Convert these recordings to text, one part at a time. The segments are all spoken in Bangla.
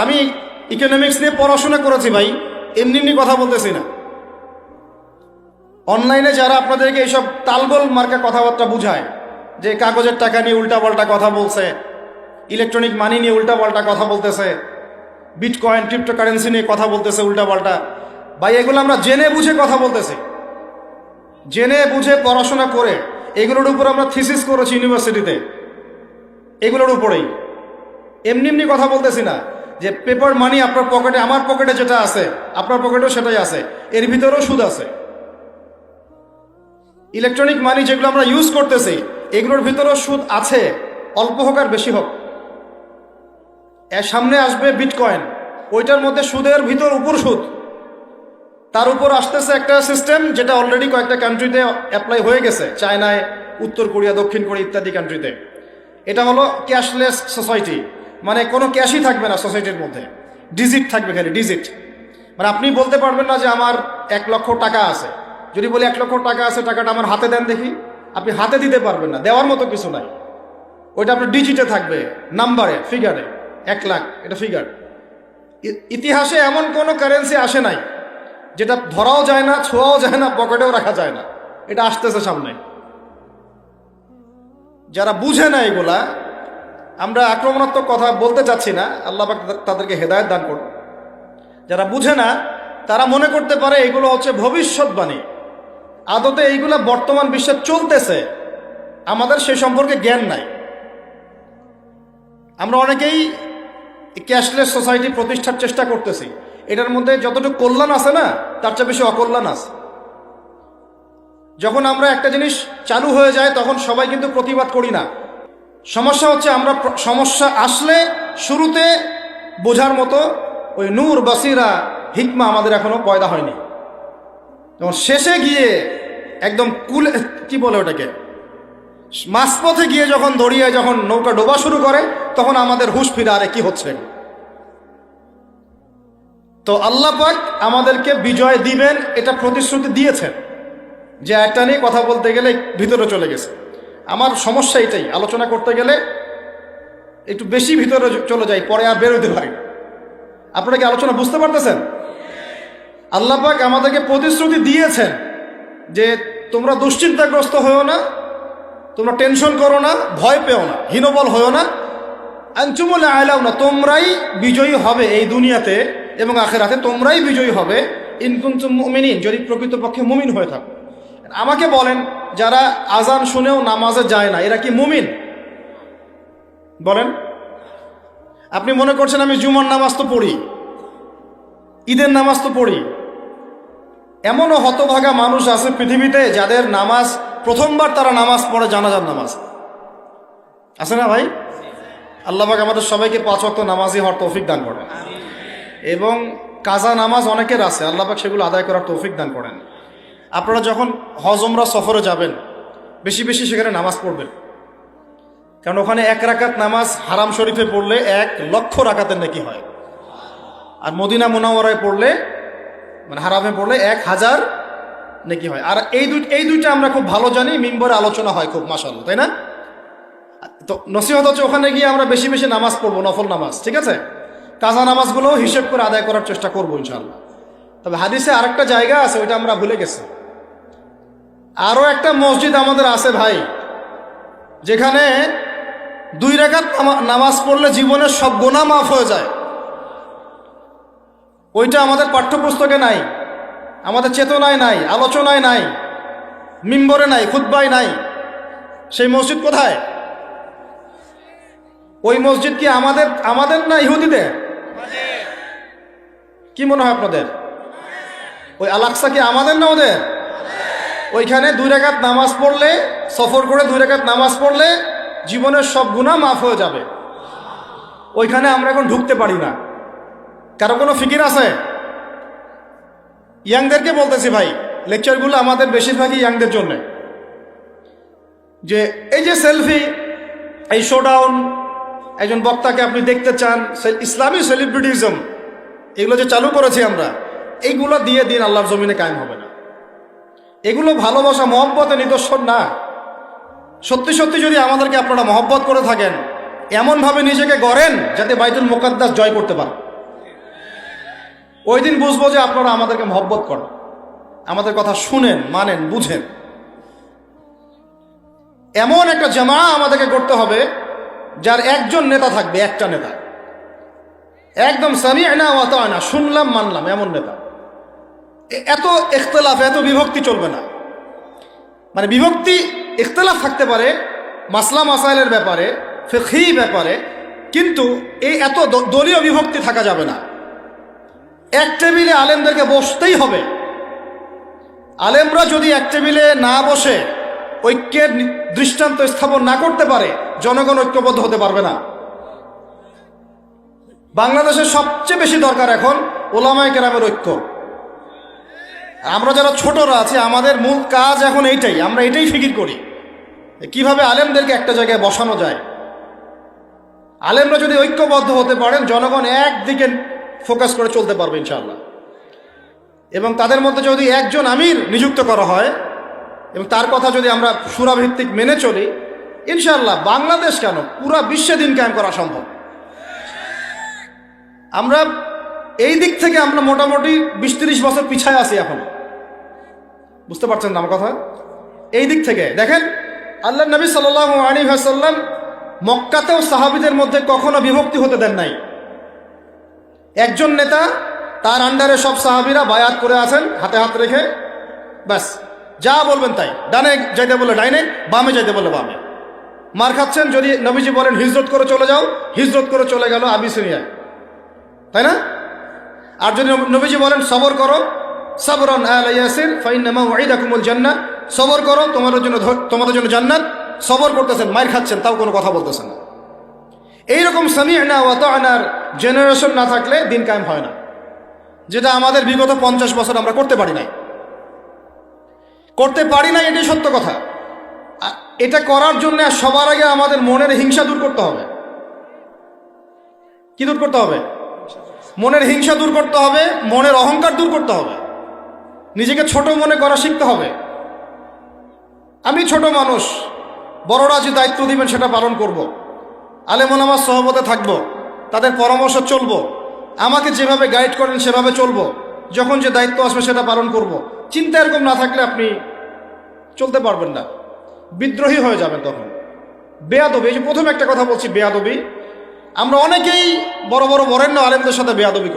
আমি ইকোনমিক্স নিয়ে পড়াশোনা করেছি ভাই, এমনি এমনি কথা বলতেছি না। অনলাইনে যারা আপনাদেরকে এইসব তালগোল মার্কা কথাবার্তা বুঝায়, যে কাগজের টাকা নিয়ে উল্টাপাল্টা কথা বলছে, ইলেকট্রনিক মানি নিয়ে উল্টাপাল্টা কথা বলতেছে, বিটকয়েন ক্রিপ্টোকারেন্সি নিয়ে কথা বলতেছে উল্টাপাল্টা, ভাই এগুলো আমরা জেনে বুঝে কথা বলতেছি, জেনে বুঝে পড়াশোনা করে এগুলোর উপর আমরা থিসিস করেছি ইউনিভার্সিটিতে, এগুলোর উপরেই। এমনি এমনি কথা বলতেছি না যে পেপার মানি আপনার পকেটে, আমার পকেটে যেটা আছে আপনার পকেটেও সেটাই আছে, এর ভিতরেও সুদ আছে। ইলেকট্রনিক মানি যেগুলো আমরা ইউজ করতেছি এগুলোর ভিতরেও সুদ আছে, অল্প হোক আর বেশি হোক। এর সামনে আসবে বিটকয়েন, ওইটার মধ্যে সুদের ভিতর উপর সুদ, তার উপর আসতেছে একটা সিস্টেম যেটা অলরেডি কয়েকটা কান্ট্রিতে অ্যাপ্লাই হয়ে গেছে, চায়নায়, উত্তর কোরিয়া, দক্ষিণ কোরিয়া ইত্যাদি কান্ট্রিতে। এটা হলো ক্যাশলেস সোসাইটি, মানে কোনো ক্যাশই থাকবে না সোসাইটির মধ্যে, ডিজিট থাকবে, খালি ডিজিট। মানে আপনি বলতে পারবেন না যে আমার 1 লক্ষ টাকা আছে, যদি বলি 1 লক্ষ টাকা আছে, টাকাটা আমার হাতে দেন দেখি, আপনি হাতে দিতে পারবেন না, দেওয়ার মতো কিছু নাই। ওইটা আপনার ডিজিটে থাকবে, নাম্বারে, ফিগারে, 1 লাখ এটা ফিগার। ইতিহাসে এমন কোনো কারেন্সি আসে নাই যেটা ধরাও যায় না, ছোঁয়াও যায় না, পকেটেও রাখা যায় না। এটা আসতেছে সামনে। যারা বুঝে না এগুলা, আমরা আক্রমণাত্মক কথা বলতে চাচ্ছি না, আল্লাহ পাক তাদেরকে হেদায়েত দান করুন। যারা বুঝে না তারা মনে করতে পারে এগুলো হচ্ছে ভবিষ্যৎবাণী, আদতে এইগুলা বর্তমান বিশ্বে চলতেছে, আমাদের সে সম্পর্কে জ্ঞান নাই। আমরা অনেকেই ক্যাশলেস সোসাইটি প্রতিষ্ঠার চেষ্টা করতেছি, এটার মধ্যে যতটুকু কল্যাণ আছে না তার চেয়ে বেশি অকল্যাণ আছে। যখন আমরা একটা জিনিস চালু হয়ে যায় তখন সবাই কিন্তু প্রতিবাদ করি না। সমস্যা হচ্ছে আমরা সমস্যা আসলে শুরুতে বোঝার মতো ওই নূর, বাসিরা, হিকমা আমাদের এখনো পয়দা হয়নি। যখন শেষে গিয়ে একদম কুলে, কি বলে ওটাকে, মাঝপথে গিয়ে যখন দড়িয়ে যখন নৌকা ডোবা শুরু করে তখন আমাদের হুঁশ ফিরে, আরে কি হচ্ছে। তো আল্লাহ পাক আমাদেরকে বিজয় দিবেন এটা প্রতিশ্রুতি দিয়েছেন, যে একটা নিয়ে কথা বলতে গেলে ভিতরে চলে গেছে। আমার সমস্যা এটাই, আলোচনা করতে গেলে একটু বেশি ভিতরে চলে যাই, পরে আর বেরোতে পারি। আপনারা কি আলোচনা বুঝতে পারতেছেন? আল্লাহ পাক আমাদেরকে প্রতিশ্রুতি দিয়েছেন যে তোমরা দুশ্চিন্তাগ্রস্ত হয়েও না, তোমরা টেনশন করো না, ভয় পেও না, হীনবল হয়েও না, আনতুমুল আ'লাউনা, তোমরাই বিজয়ী হবে এই দুনিয়াতে এবং আখিরাতে, তোমরাই বিজয়ী হবে ইন কুনতুম মুমিনিন, যদি প্রকৃতপক্ষে মুমিন হয়ে থাকো। আমাকে বলেন, যারা আজান শুনেও নামাজে যায় না এরা কি মুমিন? বলেন। আপনি মনে করছেন আমি জুমার নামাজ তো পড়ি, ঈদের নামাজ তো পড়ি। এমনও হতভাগা মানুষ আছে পৃথিবীতে যাদের নামাজ প্রথমবার তারা নামাজ পড়ে জানাজার নামাজ, আছে না ভাই? আল্লাহ পাক আমাদের সবাইকে 5 ওয়াক্ত নামাজি হওয়ার তৌফিক দান করেন, এবং কাজা নামাজ অনেকের আছে, আল্লাহ পাক সেগুলো আদায় করার তৌফিক দান করেন। আপনারা যখন হজ উমরা সফরে যাবেন বেশি বেশি সেখানে নামাজ পড়বেন, কারণ ওখানে 1 রাকাত নামাজ হারাম শরীফে পড়লে 1 লক্ষ রাকাতের নেকি হয়, আর মদিনা মুনাওয়ারায় পড়লে, মানে হারামে পড়লে 1000 নেকি হয়। আর এই দুইটা আমরা খুব ভালো জানি, মিম্বরে আলোচনা হয় খুব, মাশাআল্লাহ, তাই না? তো নসিহত হচ্ছে ওখানে গিয়ে আমরা বেশি বেশি নামাজ পড়বো, নফল নামাজ, ঠিক আছে? কাজা নামাজগুলোও হিসেব করে আদায় করার চেষ্টা করবো ইনশাআল্লাহ। তবে হাদিসে আরেকটা জায়গা আছে, ওইটা আমরা ভুলে গেছি। আরও একটা মসজিদ আমাদের আছে ভাই, যেখানে 2 রাকাত নামাজ পড়লে জীবনের সব গুনাহ মাফ হয়ে যায়। ওইটা আমাদের পাঠ্যপুস্তকে নাই, আমাদের চেতনায় নাই, আলোচনায় নাই, মিম্বরে নাই, খুতবায় নাই। সেই মসজিদ কোথায়? ওই মসজিদ কি আমাদের না ইহুদিদের? কি মনে হয় আপনাদের? ওই আল-আকসা কি আমাদের না ওদের? ওইখানে 2 রাকাত নামাজ পড়লে, সফর করে 2 রাকাত নামাজ পড়লে জীবনের সব গুনাহ মাফ হয়ে যাবে। ওইখানে আমরা এখন ঢুকতে পারি না। কারো কোনো ফিকির আছে? ইয়াংদেরকে বলতেছি ভাই, লেকচারগুলো আমাদের বেশিরভাগই ইয়াংদের জন্য। যে এই যে সেলফি, এই শোডাউন, একজন বক্তাকে আপনি দেখতে চান, ইসলামী সেলিব্রিটিজম, এগুলো যে চালু করেছি আমরা, এইগুলো দিয়ে দিন আল্লাহর জমিনে কায়েম হবে না। এগুলো ভালোবাসা মহব্বতের নিদর্শন না। সত্যি সত্যি যদি আমাদেরকে আপনারা মহব্বত করে থাকেন, এমনভাবে নিজেকে গড়েন যাতে বাইতুল মুকাদ্দাস জয় করতে পারেন। ওই দিন বুঝবো যে আপনারা আমাদেরকে মহব্বত করেন, আমাদের কথা শুনেন, মানেন, বুঝেন। এমন একটা জামা আমাদেরকে করতে হবে যার একজন নেতা থাকবে, একটা নেতা, একদম সামি'না ওয়া আতা'না, শুনলাম মানলাম এমন নেতা। এত ইখতিলাফ, এত বিভক্তি চলবে না। মানে বিভক্তি ইখতিলাফ থাকতে পারে মাসলা মাসাইলের ব্যাপারে, ফিকহি ব্যাপারে, কিন্তু এই এত দলীয় বিভক্তি থাকা যাবে না। এক টেবিলে আলেমদেরকে বসতেই হবে। আলেমরা যদি এক টেবিলে না বসে ঐক্যের দৃষ্টান্ত স্থাপন না করতে পারে, জনগণ ঐক্যবদ্ধ হতে পারবে না। বাংলাদেশের সবচেয়ে বেশি দরকার এখন ওলামায়ে কেরামের ঐক্য। আমরা যারা ছোটরা আছি, আমাদের মূল কাজ এখন এইটাই, আমরা এটাই ফিকির করি কিভাবে আলেমদেরকে একটা জায়গায় বসানো যায়। আলেমরা যদি ঐক্যবদ্ধ হতে পারেন, জনগণ একদিকে ফোকাস করে চলতে পারবে ইনশাআল্লাহ। এবং তাদের মধ্যে যদি একজন আমির নিযুক্ত করা হয় এবং তার কথা যদি আমরা সুরাভিত্তিক মেনে চলি, ইনশাআল্লাহ বাংলাদেশ কেন, পুরা বিশ্বে দিন কায়েম করা সম্ভব। আমরা এই দিক থেকে আমরা মোটামুটি 20-30 বছর পিছায় আছি এখন, বুঝতে পারছেন না আমার কথা? এই দিক থেকে দেখেন, আল্লাহ নবী সাল্লাল্লাহু আলাইহি ওয়াসাল্লাম মক্কাতেও সাহাবীদের মধ্যে কখনো বিভক্তি হতে দেন নাই। একজন নেতা, তার আন্ডারে সব সাহাবীরা বায়াত করে আছেন হাতে হাত রেখে, ব্যাস যা বলবেন তাই। ডানে যাইতে বললে ডাইনে, বামে যাইতে বললে বামে। মার খাচ্ছেন, যদি নবীজি বলেন হিজরত করে চলে যাও, হিজরত করে চলে গেল আবিসিনিয়ায়, তাই না? আর যদি নবীজি বলেন সবর করো, সাবরান আলা ইয়াসির ফাইন্নামা ওয়াইদাকুমুল জান্নাহ, সবর করো তোমাদের জন্য জান্নাত, সবর করতেছেন, মার খাচ্ছেন, তাও কোনো কথা বলতেছেন না। এইরকম সামি'না ওয়া আতা'নার জেনারেশন না থাকলে দিন কায়েম হয় না, যেটা আমাদের বিগত 50 বছর আমরা করতে পারি নাই। এটাই সত্য কথা। এটা করার জন্য সবার আগে আমাদের মনের হিংসা দূর করতে হবে। কি দূর করতে হবে? মনের হিংসা দূর করতে হবে, মনের অহংকার দূর করতে হবে, নিজেকে ছোট মনে করা শিখতে হবে। আমি ছোট মানুষ, বড়রা যে দায়িত্ব দিবেন সেটা পালন করব। আলেম ওলামার সহবতে থাকব, তাদের পরামর্শ চলব, আমাকে যেভাবে গাইড করেন সেভাবে চলব, যখন যে দায়িত্ব আসবে সেটা পালন করব। চিন্তা এরকম না থাকলে আপনি চলতে পারবেন না, বিদ্রোহী হয়ে যাবেন তখন। বেয়াদবি, এই যে প্রথম একটা কথা বলছি, বেয়াদবি। আমরা অনেকেই বড় বড় বরেণ্য আলেমদের সাথে বেয়াদবি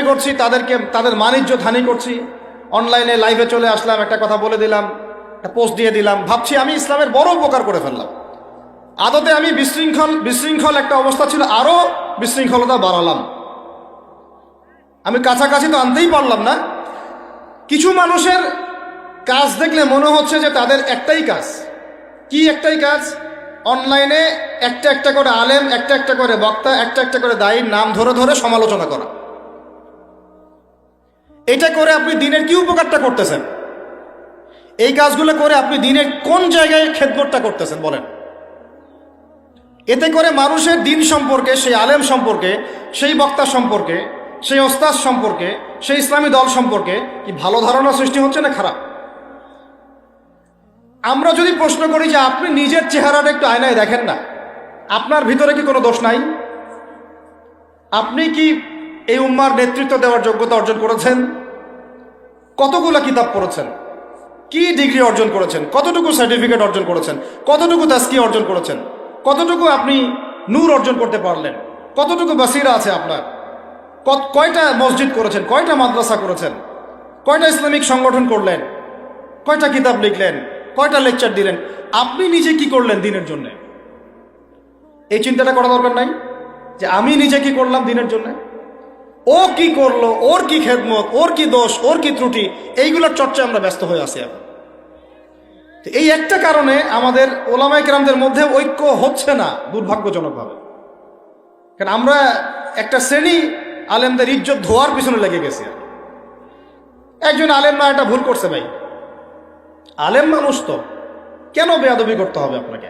করছি, তাদের মানিজ্য হানি করছি। অনলাইনে লাইভে চলে আসলাম, একটা কথা বলে দিলাম, একটা পোস্ট দিয়ে দিলাম, ভাবছি আমি ইসলামের বড় উপকার করে ফেললাম। আদতে আমি বিশৃঙ্খল একটা অবস্থা ছিল, আরো বিশৃঙ্খলতা বাড়ালাম। আমি কাছাকাছি তো আনতেই পারলাম না। কিছু মানুষের কাজ দেখলে মনে হচ্ছে যে তাদের একটাই কাজ। কি একটাই কাজ? অনলাইনে একটা একটা করে আলেম, একটা একটা করে বক্তা, একটা একটা করে দায়ীর নাম ধরে ধরে সমালোচনা করা। এটা করে আপনি দিনের কি উপকারটা করতেছেন? এই কাজগুলো করে আপনি দিনের কোন জায়গায় খেদমতটা করতেছেন বলেন? এতে করে মানুষের দিন সম্পর্কে, সেই আলেম সম্পর্কে, সেই বক্তা সম্পর্কে, সেই ওস্তাদ সম্পর্কে, সেই ইসলামী দল সম্পর্কে কি ভালো ধারণা সৃষ্টি হচ্ছে না খারাপ? আমরা যদি প্রশ্ন করি যে আপনি নিজের চেহারাটা একটু আয়নায় দেখেন না, আপনার ভিতরে কি কোনো দোষ নাই? আপনি কি এই উম্মার নেতৃত্ব দেওয়ার যোগ্যতা অর্জন করেছেন? কতগুলো কিতাব পড়েছেন? কি ডিগ্রি অর্জন করেছেন? কতটুকু সার্টিফিকেট অর্জন করেছেন? কতটুকু তাসকিয়া অর্জন করেছেন? কতটুকু আপনি নূর অর্জন করতে পারলেন? কতটুকু বাসিরা আছে আপনার? কয়টা মসজিদ করেছেন? কয়টা মাদ্রাসা করেছেন? কয়টা ইসলামিক সংগঠন করলেন? কয়টা কিতাব লিখলেন? কয়টা লেকচার দিলেন? আপনি নিজে কি করলেন দিনের জন্য? এই চিন্তাটা করা দরকার নাই যে আমি নিজে কি করলাম দিনের জন্য, ও কি করলো, ওর কি খেদমত, ওর কি দোষ, ওর কি ত্রুটি, এইগুলোর চর্চায় আমরা ব্যস্ত হয়ে আছি এখন। এই একটা কারণে আমাদের ওলামায়ে কেরামদের মধ্যে ঐক্য হচ্ছে না, দুর্ভাগ্যজনকভাবে। কারণ আমরা একটা শ্রেণী আলেমদের ইজ্জত ধোয়ার পিছনে লেগে গেছি। একজন আলেম না, এটা ভুল করছে ভাই, আলেম মানুষ তো, কেন বেয়াদবি করতে হবে আপনাকে?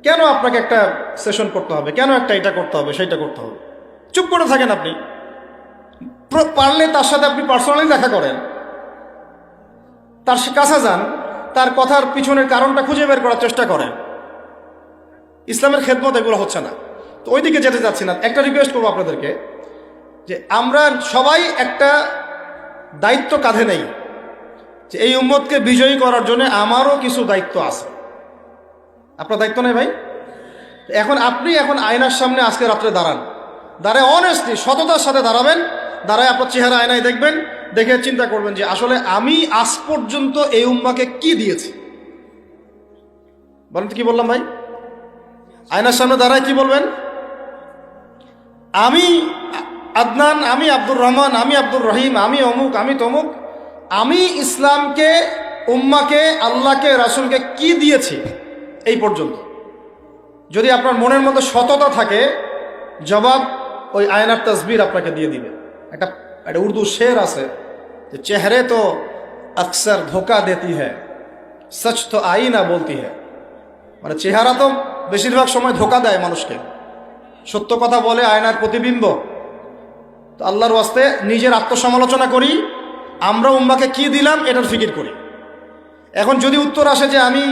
কেন আপনাকে একটা সেশন করতে হবে? কেন একটা এটা করতে হবে, সেইটা করতে হবে? চুপ করে থাকেন আপনি। পারলে তার সাথে আপনি পার্সোনালি দেখা করেন, তার কাছে যান, তার কথার পিছনের কারণটা খুঁজে বের করার চেষ্টা করেন। ইসলামের খেদমত এগুলো হচ্ছে না, তো ওইদিকে যেতে যাচ্ছি না। একটা রিকোয়েস্ট করবো আপনাদেরকে, যে আমরা সবাই একটা দায়িত্ব কাঁধে নেই, যে এই উম্মতকে বিজয়ী করার জন্য আমারও কিছু দায়িত্ব আছে। আপনার দায়িত্ব নেই ভাই? এখন আপনি আয়নার সামনে আজকে রাত্রে দাঁড়ায় অনেস্টলি সততার সাথে দাঁড়াবেন, দাঁড়ায় আপনার চেহারা আয়নায় দেখবেন, দেখে চিন্তা করবেন যে আসলে আমি আজ পর্যন্ত এই উম্মাকে কি দিয়েছি। বলেন তো কি বললাম ভাই? আয়নার সামনে দাঁড়ায় কি বলবেন? আমি আদনান, আমি আব্দুর রহমান, আমি আব্দুর রহিম, আমি অমুক, আমি তমুক, আমি ইসলামকে, উম্মাকে, আল্লাহকে, রাসূলকে কি দিয়েছি এই পর্যন্ত। যদি আপনার মনের মধ্যে সততা থাকে, জবাব ওই আয়নার তসবির আপনাকে দিয়ে দিবে। একটা উর্দু শের আছে যে চেহারে তো আকসর ধোকা দেতি হ্যায়, সচ তো আইনা বলতি হ্যায়। মানে চেহারা তো বেশিরভাগ সময় ধোকা দেয় মানুষকে, সত্য কথা বলে আয়নার প্রতিবিম্ব। তো আল্লাহর ওয়াস্তে নিজের আত্মসমালোচনা করি, আমরা উম্মাকে কি দিলাম এটার ফিকির করি। এখন যদি উত্তর আসে যে আমি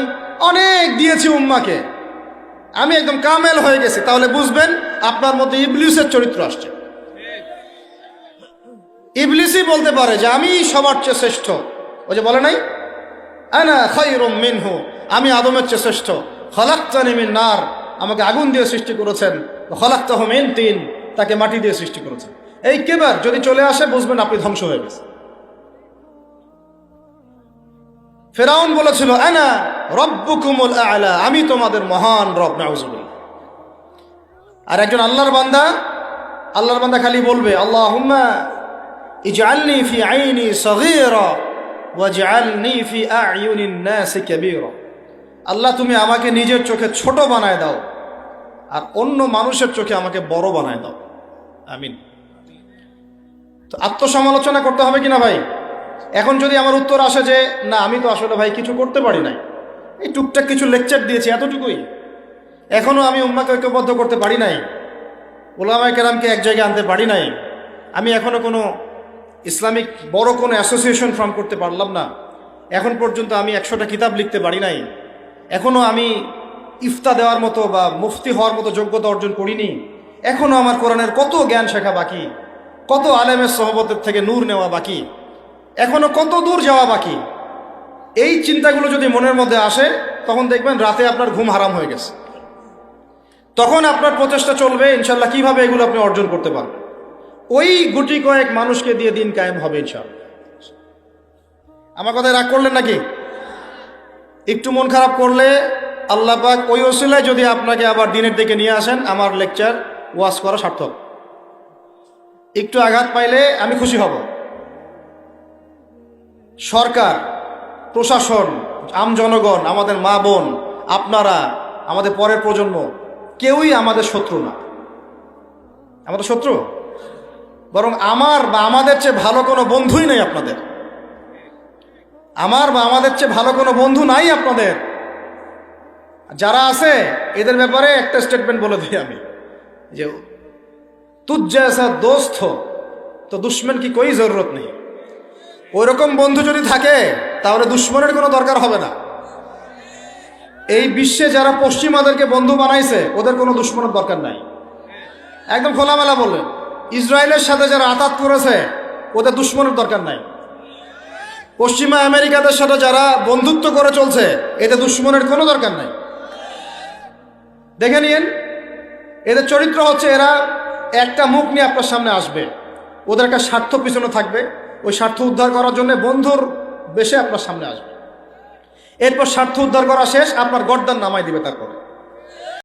অনেক দিয়েছি উম্মাকে, আমি একদম কামেল হয়ে গেছি, তাহলে বুঝবেন আপনার মধ্যে ইবলিসের চরিত্র আসছে। ইবলিসই বলতে পারে যে আমি সবার চেয়ে শ্রেষ্ঠ। ওই যে বলে নাই, আনা খায়রুম মিনহু, আমি আদমের চেয়ে শ্রেষ্ঠ। খলাকতানি মিন নার, আমাকে আগুন দিয়ে সৃষ্টি করেছেন। খলাকতাহু মিন তিন, তাকে মাটি দিয়ে সৃষ্টি করেছেন। এই কেবার যদি চলে আসে, বুঝবেন আপনি ধ্বংস হয়ে গেছে। ফেরাউন বলেছিল আনা রব্বুকুমুল আ'লা, আমি তোমাদের মহান রব। নাউযুবিল্লাহ। আর একজন আল্লাহর বান্দা খালি বলবে আল্লাহুম্মা ইজআলনি ফি আইনি সগীরা ওয়াজআলনি ফি আ'য়ুনিন নাসি কাবীরা। আল্লাহ তুমি আমাকে নিজের চোখে ছোট বানায় দাও, আর অন্য মানুষের চোখে আমাকে বড় বানায় দাও। আমিন। তো আত্মসমালোচনা করতে হবে কিনা ভাই? এখন যদি আমার উত্তর আসে যে না, আমি তো আসলে ভাই কিছু করতে পারি নাই, এই টুকটাক কিছু লেকচার দিয়েছি, এতটুকুই, এখনো আমি উম্মাকে ঐক্যবদ্ধ করতে পারি নাই, উলামায়ে কেরামকে এক জায়গায় আনতে পারি নাই, আমি এখনো কোনো ইসলামিক বড় কোনো অ্যাসোসিয়েশন ফর্ম করতে পারলাম না, এখন পর্যন্ত আমি 100টা কিতাব লিখতে পারি নাই, এখনো আমি ইফতা দেওয়ার মতো বা মুফতি হওয়ার মতো যোগ্যতা অর্জন করিনি, এখনো আমার কোরআনের কত জ্ঞান শেখা বাকি, কত আলেমের সহবতের থেকে নূর নেওয়া বাকি, এখনো কত দূর যাওয়া বাকি। এই চিন্তাগুলো যদি মনের মধ্যে আসে, তখন দেখবেন রাতে আপনার ঘুম হারাম হয়ে গেছে। তখন আপনার প্রচেষ্টা চলবে ইনশাল্লাহ কিভাবে এগুলো আপনি অর্জন করতে পারবেন। ওই গুটি কয়েক মানুষকে দিয়ে দিন কায়েম হবে ইনশাল্লাহ। আমার কথায় রাগ করলেন নাকি? একটু মন খারাপ করলে আল্লাহ পাক ওই ওসিলায় যদি আপনাকে আবার দিনের দিকে নিয়ে আসেন, আমার লেকচার ওয়াজ করা সার্থক। একটু আঘাত পাইলে আমি খুশি হব। সরকার, প্রশাসন, জনগণ, আমাদের মা বোন, আপনারা, আমাদের পরের প্রজন্ম, কেউই আমাদের শত্রু না। আমাদের শত্রু বরং আমার বা আমাদের চেয়ে ভালো কোনো বন্ধুই নেই আপনাদের। আমার বা আমাদের চেয়ে ভালো কোনো বন্ধু নাই আপনাদের। যারা আছে এদের ব্যাপারে একটা স্টেটমেন্ট বলে দিই আমি, যে তুঝ জैसा दोस्त हो তো দুশ্মন কি কোই জরুরত নেই। ওইরকম বন্ধু যদি থাকে তাহলে দুশ্মনের কোনো দরকার হবে না। এই বিশ্বে যারা পশ্চিমাদেরকে বন্ধু বানাইছে ওদের কোনো দুশ্মনের দরকার নাই। একদম খোলামেলা বললেন, ইসরায়েলের সাথে যারা আতাত করেছে ওদের দুশ্মনের দরকার নাই। পশ্চিমা আমেরিকাদের সাথে যারা বন্ধুত্ব করে চলছে এদের দুশ্মনের কোনো দরকার নাই। দেখে নিন, এদের চরিত্র হচ্ছে এরা একটা মুখ নিয়ে আপনার সামনে আসবে, ওদের একটা স্বার্থ পিছনে থাকবে, ওই স্বার্থ উদ্ধার করার জন্য বন্ধুর বেশে আপনার সামনে আসবে। এরপর স্বার্থ উদ্ধার করা শেষ, আপনার গর্দান নামাই দিবে তারপরে।